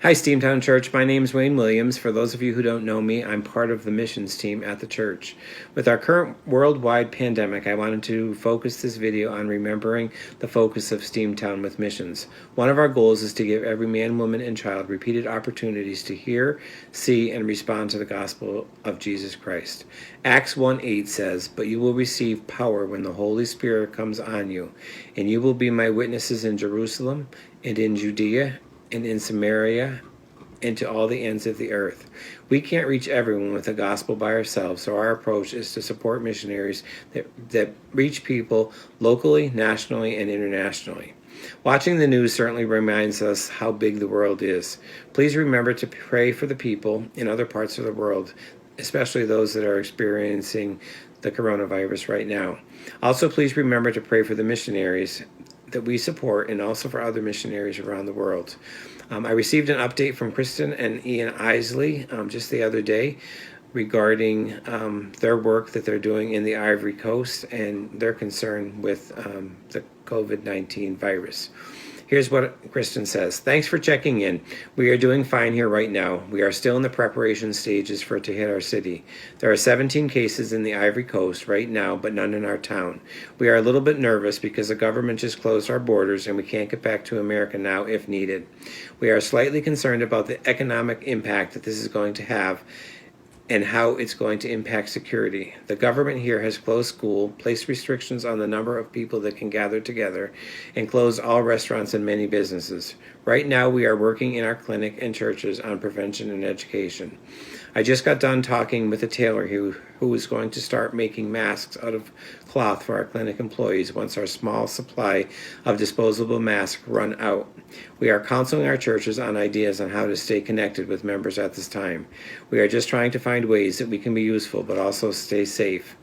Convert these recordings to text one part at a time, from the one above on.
Hi, Steamtown Church. My name is Wayne Williams. For those of you who don't know me, I'm part of the missions team at the church. With our current worldwide pandemic, I wanted to focus this video on remembering the focus of Steamtown with missions. One of our goals is to give every man, woman, and child repeated opportunities to hear, see, and respond to the gospel of Jesus Christ. Acts 1:8 says, "But you will receive power when the Holy Spirit comes on you, and you will be my witnesses in Jerusalem and in Judea and in Samaria, and to all the ends of the earth." We can't reach everyone with the gospel by ourselves, so our approach is to support missionaries that reach people locally, nationally, and internationally. Watching the news certainly reminds us how big the world is. Please remember to pray for the people in other parts of the world, especially those that are experiencing the coronavirus right now. Also, please remember to pray for the missionaries that we support and also for other missionaries around the world. I received an update from Kristen and Ian Isley just the other day regarding their work that they're doing in the Ivory Coast and their concern with the COVID-19 virus. Here's what Kristen says. "Thanks for checking in. We are doing fine here right now. We are still in the preparation stages for it to hit our city. There are 17 cases in the Ivory Coast right now, but none in our town. We are a little bit nervous because the government just closed our borders and we can't get back to America now if needed. We are slightly concerned about the economic impact that this is going to have and how it's going to impact security. The government here has closed school, placed restrictions on the number of people that can gather together, and closed all restaurants and many businesses. Right now, we are working in our clinic and churches on prevention and education. I just got done talking with a tailor who is going to start making masks out of cloth for our clinic employees once our small supply of disposable masks run out. We are counseling our churches on ideas on how to stay connected with members at this time. We are just trying to find ways that we can be useful but also stay safe.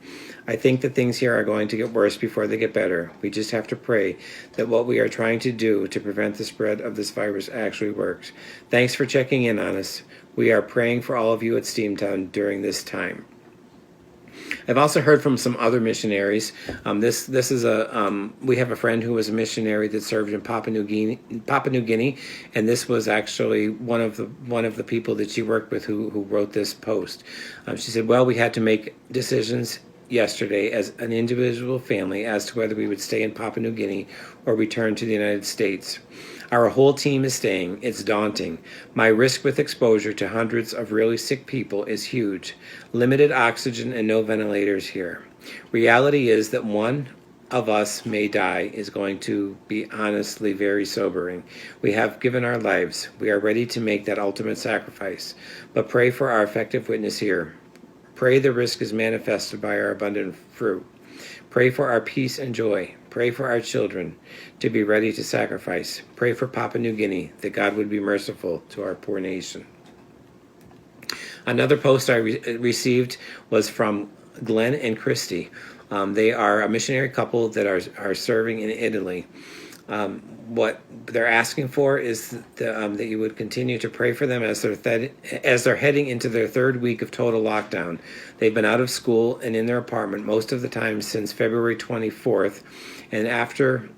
I think that things here are going to get worse before they get better. We just have to pray that what we are trying to do to prevent the spread of this virus actually works. Thanks for checking in on us. We are praying for all of you at Steamtown during this time." I've also heard from some other missionaries. This is we have a friend who was a missionary that served in Papua New Guinea, and this was actually one of the people that she worked with who wrote this post. She said, "Well, we had to make decisions yesterday as an individual family as to whether we would stay in Papua New Guinea or return to the United States. Our whole team is staying. It's daunting. My risk with exposure to hundreds of really sick people is huge. Limited oxygen and no ventilators here. Reality is that one of us may die is going to be honestly very sobering. We have given our lives. We are ready to make that ultimate sacrifice. But pray for our effective witness here. Pray the risk is manifested by our abundant fruit. Pray for our peace and joy. Pray for our children to be ready to sacrifice. Pray for Papua New Guinea, that God would be merciful to our poor nation." Another post I received was from Glenn and Christy. They are a missionary couple that are serving in Italy. What they're asking for is that you would continue to pray for them as they're heading into their third week of total lockdown. They've been out of school and in their apartment most of the time since February 24th, and after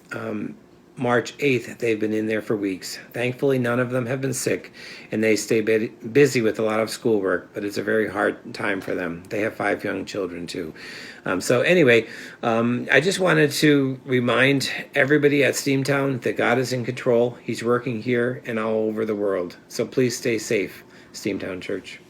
March 8th, they've been in there for weeks. Thankfully, none of them have been sick, and they stay busy with a lot of schoolwork, but it's a very hard time for them. They have 5 young children, too. So anyway, I just wanted to remind everybody at Steamtown that God is in control. He's working here and all over the world. So please stay safe, Steamtown Church.